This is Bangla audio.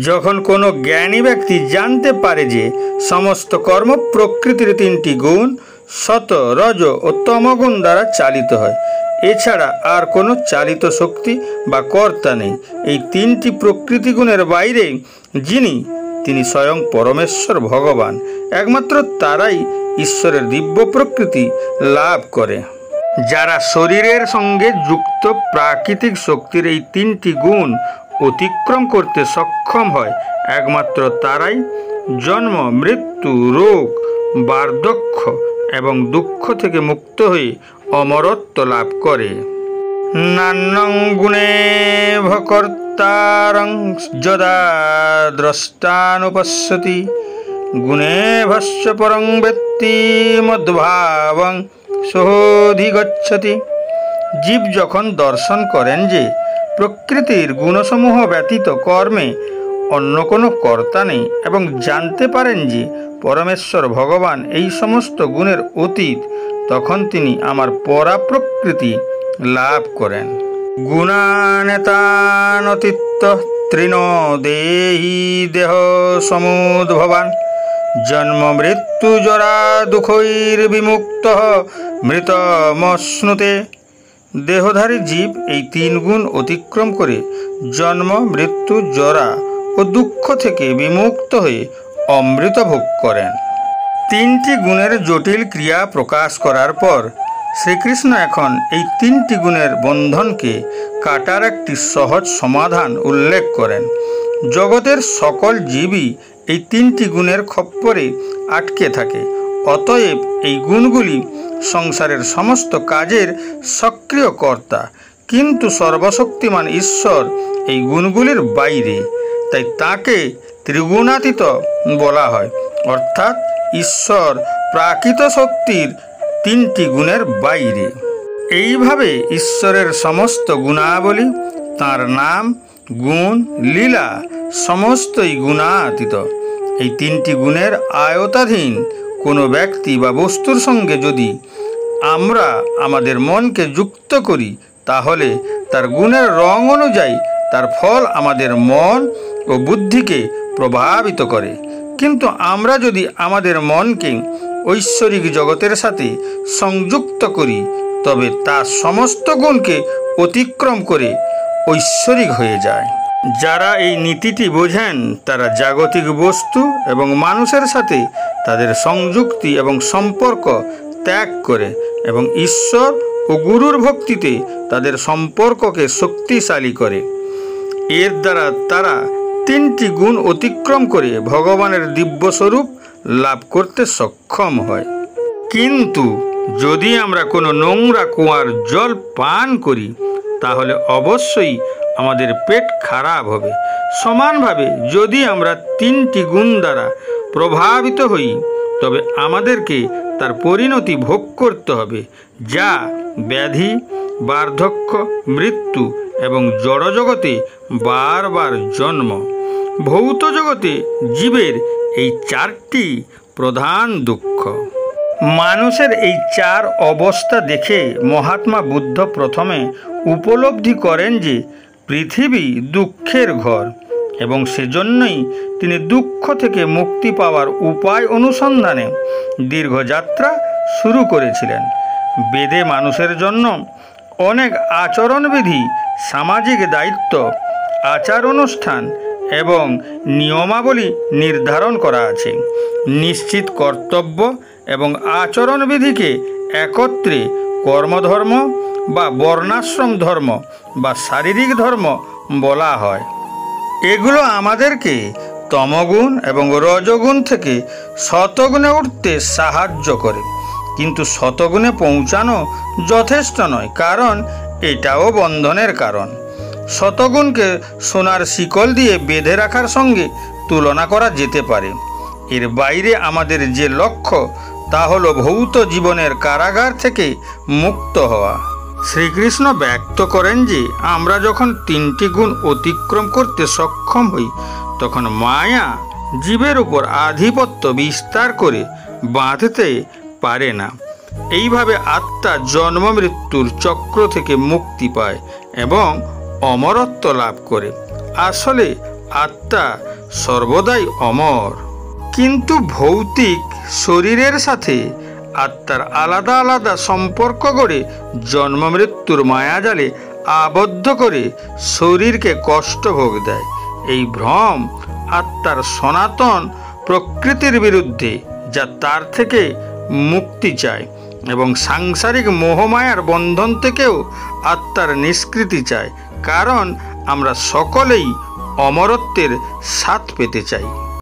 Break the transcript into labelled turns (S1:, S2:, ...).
S1: যখন কোনো জ্ঞানী ব্যক্তি জানতে পারে যে সমস্ত কর্ম প্রকৃতির তিনটি গুণ সত, রজ ও তমগুণ দ্বারা চালিত হয়, এছাড়া আর কোনো চালিত শক্তি বা কর্তা নেই, এই তিনটি প্রকৃতি গুণের বাইরে তিনি স্বয়ং পরমেশ্বর ভগবান, একমাত্র তারাই ঈশ্বরের দিব্য প্রকৃতি লাভ করে। যারা শরীরের সঙ্গে যুক্ত প্রাকৃতিক শক্তির এই তিনটি গুণ অতিক্রম করতে সক্ষম হয়, একমাত্র তারাই জন্ম, মৃত্যু, রোগ, বার্ধক্য এবং দুঃখ থেকে মুক্ত হয়ে অমরত্ব লাভ করে। নান্যং গুণে ভকর্তারং যদা দ্রষ্টানুপশ্যতি গুণে ভস্য পরং ব্যক্তি মদ্ভাবং সোধিগচ্ছতি। জীব যখন দর্শন করেন যে প্রকৃতির গুণসমূহ ব্যতীত কর্মে অন্য কোনো কর্তা নেই এবং জানতে পারেন যে পরমেশ্বর ভগবান এই সমস্ত গুণের অতীত, তখন তিনি আমার পরা প্রকৃতি লাভ করেন। গুণানেতানতীত তৃণো দেহি দেহ সমুদ্ভবান জন্ম মৃত্যু জরা দুঃখৈর্বিমুক্ত মৃতমশ্নুতে। দেহধারী জীব এই তিন গুণ অতিক্রম করে জন্ম, মৃত্যু, জরা ও দুঃখ থেকে বিমুক্ত হয়ে অমৃত ভোগ করেন। তিনটি গুণের জটিল ক্রিয়া প্রকাশ করার পর শ্রীকৃষ্ণ এখন এই তিনটি গুণের বন্ধনকে কাটার একটি সহজ সমাধান উল্লেখ করেন। জগতের সকল জীবই এই তিনটি গুণের খপ্পরে আটকে থাকে, অতএব এই গুণগুলি সংসারের সমস্ত কাজের সক্রিয় কর্তা, কিন্তু সর্বশক্তিমান ঈশ্বর এই গুণগুলির বাইরে, তাই তাকে ত্রিগুণাতীত বলা হয়, অর্থাৎ ঈশ্বর প্রাকৃত শক্তির তিনটি গুণের বাইরে। এইভাবে ঈশ্বরের সমস্ত গুণাবলী, তাঁর নাম, গুণ, লীলা সমস্তই গুণাতীত। এই তিনটি গুণের আয়তাধীন কোনো ব্যক্তি বা বস্তুর সঙ্গে যদি আমরা আমাদের মনকে যুক্ত করি, তাহলে তার গুণের রং অনুযায়ী তার ফল আমাদের মন ও বুদ্ধিকে প্রভাবিত করে। কিন্তু আমরা যদি আমাদের মনকে ঐশ্বরিক জগতের সাথে সংযুক্ত করি, তবে তা সমস্ত গুণকে অতিক্রম করে ঐশ্বরিক হয়ে যায়। যারা এই নীতিটি বোঝেন তারা জাগতিক বস্তু এবং মানুষের সাথে তাদের সংযুক্তি এবং সম্পর্ক ত্যাগ করে এবং ঈশ্বর ও গুরুর ভক্তিতে তাদের সম্পর্ককে শক্তিশালী করে। এর দ্বারা তারা তিনটি গুণ অতিক্রম করে ভগবানের দিব্য স্বরূপ লাভ করতে সক্ষম হয়। কিন্তু যদি আমরা কোনো নোংরা কুয়ার জল পান করি, তাহলে অবশ্যই আমাদের পেট খারাপ হবে। সমানভাবে যদি আমরা তিনটি গুণ দ্বারা প্রভাবিত হই, তবে আমাদেরকে তার পরিণতি ভোগ করতে হবে, যা ব্যাধি, বার্ধক্য, মৃত্যু এবং জড়জগতে বারবার জন্ম। ভৌত জগতে জীবের এই চারটি প্রধান দুঃখ। মানুষের এই চার অবস্থা দেখে মহাত্মা বুদ্ধ প্রথমে উপলব্ধি করেন যে পৃথিবী দুঃখের ঘর এবং সেজন্যই তিনি দুঃখ থেকে মুক্তি পাওয়ার উপায় অনুসন্ধানে দীর্ঘযাত্রা শুরু করেছিলেন। বেদে মানুষের জন্য অনেক আচরণবিধি, সামাজিক দায়িত্ব, আচার অনুষ্ঠান এবং নিয়মাবলী নির্ধারণ করা আছে। নিশ্চিত কর্তব্য এবং আচরণবিধিকে একত্রে কর্মধর্ম বা বর্ণাশ্রম ধর্ম বা শারীরিক ধর্ম বলা হয়। এগুলো আমাদেরকে তমগুণ এবং রজগুণ থেকে শতগুণে উঠতে সাহায্য করে, কিন্তু শতগুণে পৌঁছানো যথেষ্ট নয়, কারণ এটাও বন্ধনের কারণ। শতগুণকে সোনার শিকল দিয়ে বেঁধে রাখার সঙ্গে তুলনা করা যেতে পারে। এর বাইরে আমাদের যে লক্ষ্য, তা হলো ভৌত জীবনের কারাগার থেকে মুক্ত হওয়া। শ্রীকৃষ্ণ ব্যক্ত করেন যে আমরা যখন তিনটি গুণ অতিক্রম করতে সক্ষম হই, তখন মায়া জীবের উপর আধিপত্য বিস্তার করে বাঁধতে পারে না। এইভাবে আত্মা জন্ম মৃত্যুর চক্র থেকে মুক্তি পায় এবং অমরত্ব লাভ করে। আসলে আত্মা সর্বদাই অমর। কিন্তু ভৌতিক শরীরের সাথে আত্মার আলাদা আলাদা সম্পর্ক গড়ে জন্ম মৃত্যুর মায়াজালে আবদ্ধ করে শরীরকে কষ্ট ভোগ দেয়। এই ভ্রম আত্মার সনাতন প্রকৃতির বিরুদ্ধে, যা তার থেকে মুক্তি চায়, এবং সাংসারিক মোহমায়ার বন্ধন থেকেও আত্মার নিষ্কৃতি চায়, কারণ আমরা সকলেই অমরত্বের স্বাদ পেতে চাই।